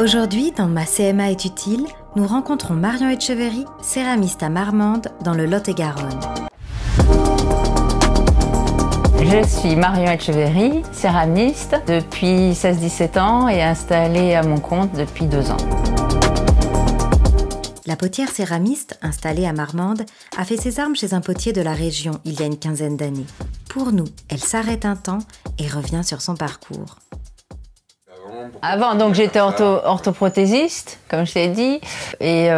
Aujourd'hui, dans Ma CMA est utile, nous rencontrons Marion Etcheverry, céramiste à Marmande, dans le Lot-et-Garonne. Je suis Marion Etcheverry, céramiste depuis 16-17 ans et installée à mon compte depuis 2 ans. La potière céramiste, installée à Marmande, a fait ses armes chez un potier de la région il y a une quinzaine d'années. Pour nous, elle s'arrête un temps et revient sur son parcours. Avant, donc j'étais orthoprothésiste, comme je t'ai dit, et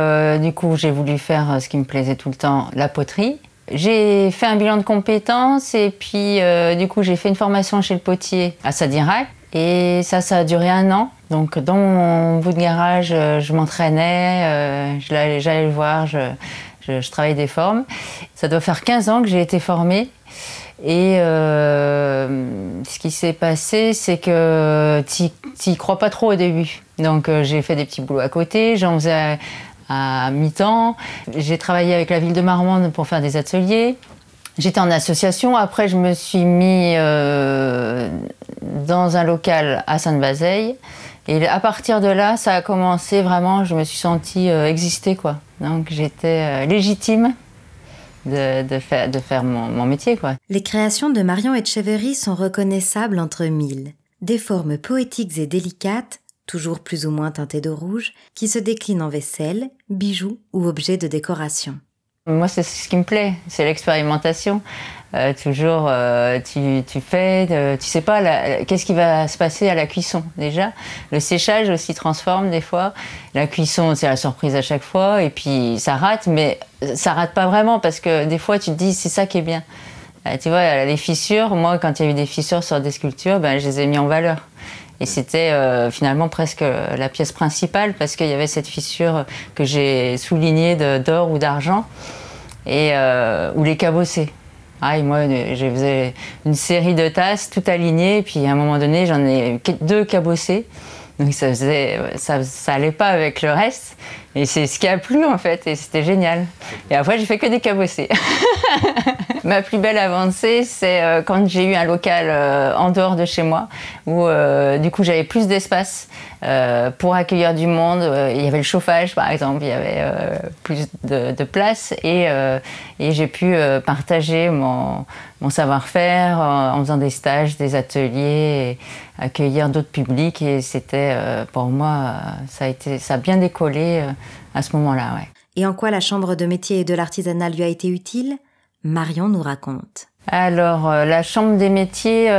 du coup j'ai voulu faire ce qui me plaisait tout le temps, la poterie. J'ai fait un bilan de compétences et puis du coup j'ai fait une formation chez le potier à Sadirac et ça a duré 1 an. Donc dans mon bout de garage, je m'entraînais, j'allais le voir, je travaillais des formes. Ça doit faire 15 ans que j'ai été formée. Et ce qui s'est passé, c'est que t'y crois pas trop au début. Donc j'ai fait des petits boulots à côté, j'en faisais à mi-temps. J'ai travaillé avec la ville de Marmande pour faire des ateliers. J'étais en association. Après, je me suis mis dans un local à Sainte-Bazeille. Et à partir de là, ça a commencé vraiment, je me suis sentie exister, quoi. Donc j'étais légitime de faire mon métier, quoi. Les créations de Marion Etcheverry sont reconnaissables entre mille. Des formes poétiques et délicates, toujours plus ou moins teintées de rouge, qui se déclinent en vaisselle, bijoux ou objets de décoration. Moi, c'est ce qui me plaît, c'est l'expérimentation. Toujours, tu fais, tu sais pas qu'est-ce qui va se passer à la cuisson, déjà. Le séchage aussi transforme des fois. La cuisson, c'est la surprise à chaque fois. Et puis, ça rate, mais ça rate pas vraiment parce que des fois, tu te dis, c'est ça qui est bien. Tu vois, les fissures, moi, quand il y a eu des fissures sur des sculptures, ben, je les ai mis en valeur. Et c'était finalement presque la pièce principale parce qu'il y avait cette fissure que j'ai soulignée d'or ou d'argent et ou les cabossés. Ah, et moi, je faisais une série de tasses tout alignées et puis à un moment donné, j'en ai 2 cabossés. Donc ça allait pas avec le reste. Et c'est ce qui a plu en fait et c'était génial. Et après, j'ai fait que des cabossés. Ma plus belle avancée, c'est quand j'ai eu un local en dehors de chez moi, où du coup j'avais plus d'espace pour accueillir du monde. Il y avait le chauffage par exemple, il y avait plus de place et j'ai pu partager mon savoir-faire en faisant des stages, des ateliers, et accueillir d'autres publics et c'était pour moi, ça a bien décollé à ce moment-là. Ouais. Et en quoi la Chambre de métier et de l'artisanat lui a été utile ? Marion nous raconte. Alors, la Chambre des métiers,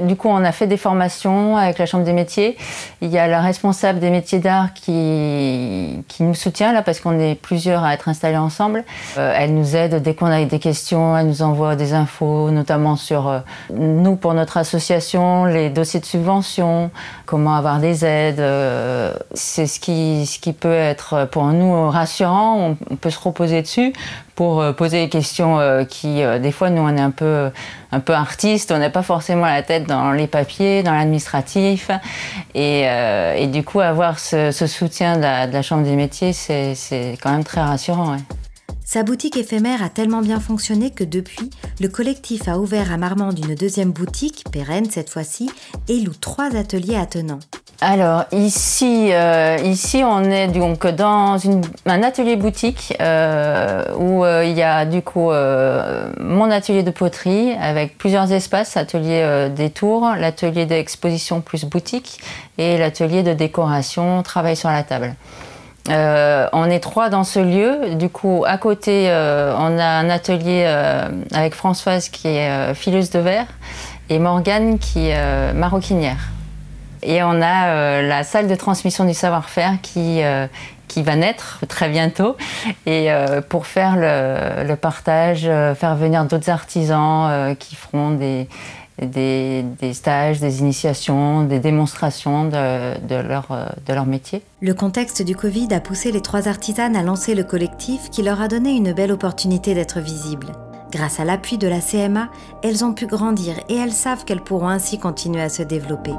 du coup, on a fait des formations avec la Chambre des métiers. Il y a la responsable des métiers d'art qui nous soutient, là, parce qu'on est plusieurs à être installés ensemble. Elle nous aide dès qu'on a des questions, elle nous envoie des infos, notamment sur nous, pour notre association, les dossiers de subvention, comment avoir des aides. C'est ce qui peut être pour nous rassurant, on peut se reposer dessus pour poser des questions qui, des fois, nous, on est un peu artiste, on n'a pas forcément la tête dans les papiers, dans l'administratif. Et du coup, avoir ce soutien de la Chambre des métiers, c'est quand même très rassurant. Ouais. Sa boutique éphémère a tellement bien fonctionné que depuis, le collectif a ouvert à Marmande une 2e boutique, pérenne cette fois-ci, et loue 3 ateliers attenants. Alors ici on est donc dans un atelier boutique où il y a du coup mon atelier de poterie avec plusieurs espaces, atelier des tours, l'atelier d'exposition plus boutique et l'atelier de décoration, travail sur la table. On est 3 dans ce lieu, du coup à côté on a un atelier avec Françoise qui est fileuse de verre et Morgane qui est maroquinière. Et on a la salle de transmission du savoir-faire qui va naître très bientôt et pour faire le partage, faire venir d'autres artisans qui feront des stages, des initiations, des démonstrations de leur métier. Le contexte du Covid a poussé les 3 artisanes à lancer le collectif qui leur a donné une belle opportunité d'être visibles. Grâce à l'appui de la CMA, elles ont pu grandir et elles savent qu'elles pourront ainsi continuer à se développer.